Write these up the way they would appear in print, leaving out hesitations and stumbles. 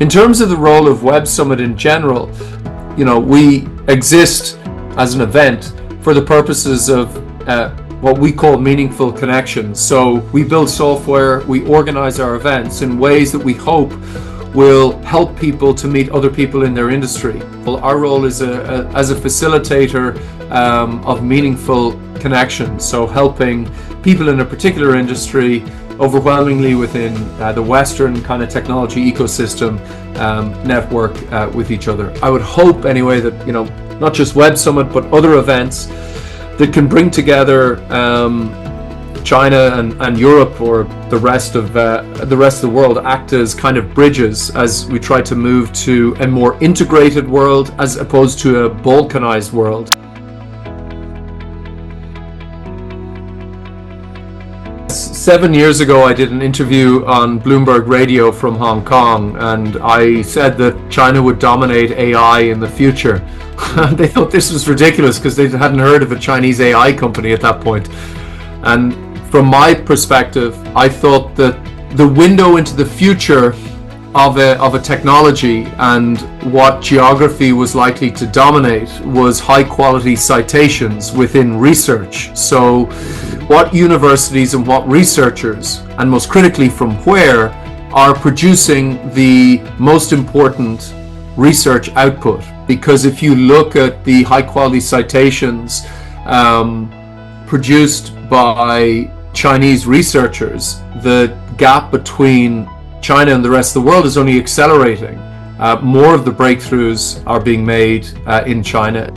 In terms of the role of Web Summit in general, we exist as an event for the purposes of what we call meaningful connections. So we build software, we organize our events in ways that we hope will help people to meet other people in their industry. Well, our role is as a facilitator of meaningful connections, so helping people in a particular industry, overwhelmingly within the Western kind of technology ecosystem, network with each other. I would hope anyway that not just Web Summit but other events that can bring together China and Europe, or the rest of the world, act as kind of bridges as we try to move to a more integrated world as opposed to a balkanized world. Seven years ago, I did an interview on Bloomberg Radio from Hong Kong, and I said that China would dominate AI in the future. They thought this was ridiculous because they hadn't heard of a Chinese AI company at that point. And from my perspective, I thought that the window into the future of a technology and what geography was likely to dominate was high quality citations within research. So what universities and what researchers, and most critically from where, are producing the most important research output. Because if you look at the high quality citations produced by Chinese researchers, the gap between China and the rest of the world is only accelerating. More of the breakthroughs are being made in China.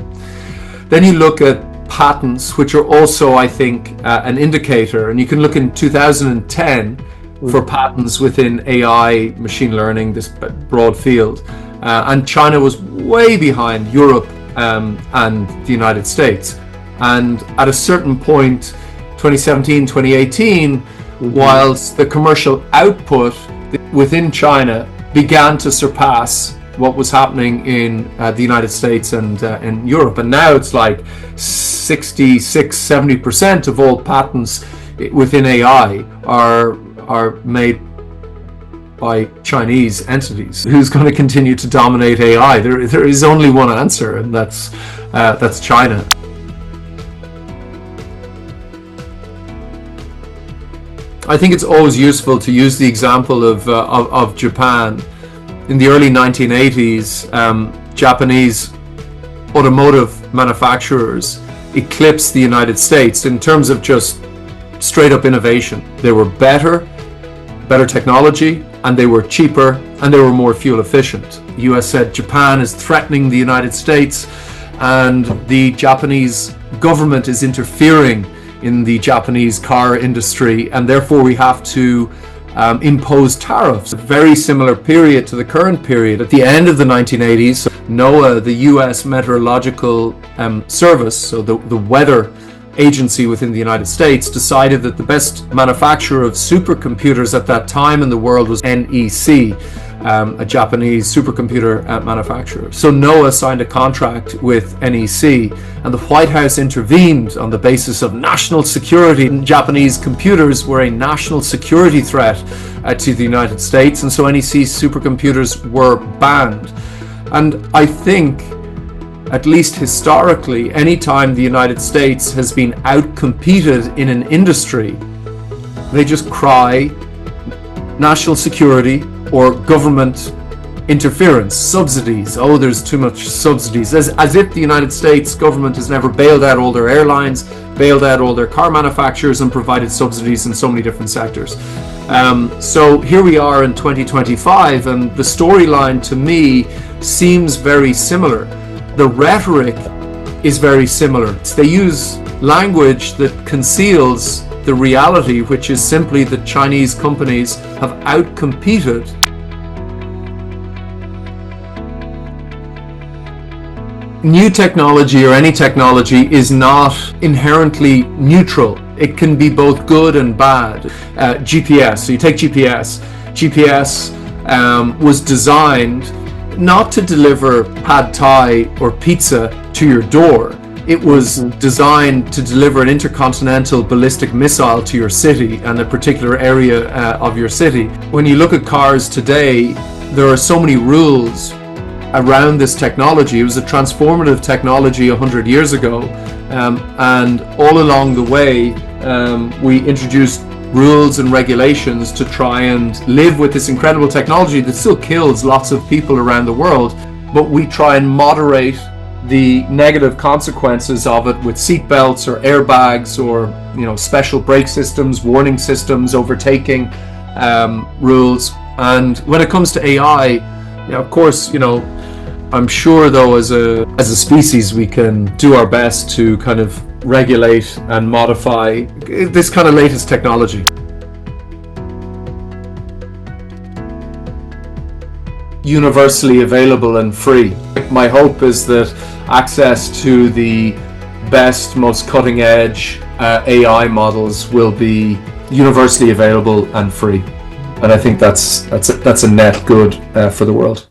Then you look at patents, which are also, I think, an indicator, and you can look in 2010 for patents within AI, machine learning, this broad field, and China was way behind Europe and the United States. And at a certain point, 2017, 2018, whilst the commercial output within China began to surpass what was happening in the United States and in Europe. And now it's like 66-70% of all patents within AI are made by Chinese entities. Who's going to continue to dominate AI? There is only one answer, and that's China. I think it's always useful to use the example of Japan. In the early 1980s, Japanese automotive manufacturers eclipsed the United States in terms of just straight up innovation. They were better technology, and they were cheaper, and they were more fuel efficient. The US said Japan is threatening the United States, and the Japanese government is interfering in the Japanese car industry, and therefore we have to impose tariffs. A very similar period to the current period. At the end of the 1980s, NOAA, the US Meteorological Service, so the weather agency within the United States, decided that the best manufacturer of supercomputers at that time in the world was NEC, a Japanese supercomputer manufacturer. So NOAA signed a contract with NEC, and the White House intervened on the basis of national security. Japanese computers were a national security threat to the United States, and so NEC's supercomputers were banned. And I think, at least historically, anytime the United States has been outcompeted in an industry, they just cry national security or government interference, subsidies. Oh, there's too much subsidies. As if the United States government has never bailed out all their airlines, bailed out all their car manufacturers, and provided subsidies in so many different sectors. So here we are in 2025, and the storyline to me seems very similar. The rhetoric is very similar. They use language that conceals the reality, which is simply that Chinese companies have outcompeted. New technology, or any technology, is not inherently neutral. It can be both good and bad. GPS, so you take GPS. GPS was designed not to deliver pad thai or pizza to your door. It was designed to deliver an intercontinental ballistic missile to your city and a particular area of your city. When you look at cars today, there are so many rules around this technology. It was a transformative technology 100 years ago, and all along the way we introduced rules and regulations to try and live with this incredible technology that still kills lots of people around the world, but we try and moderate the negative consequences of it with seatbelts or airbags or special brake systems, warning systems, overtaking rules. And when it comes to AI, of course, I'm sure though as a species we can do our best to kind of regulate and modify this kind of latest technology. Universally available and free. My hope is that access to the best, most cutting edge AI models will be universally available and free. And I think that's a net good for the world.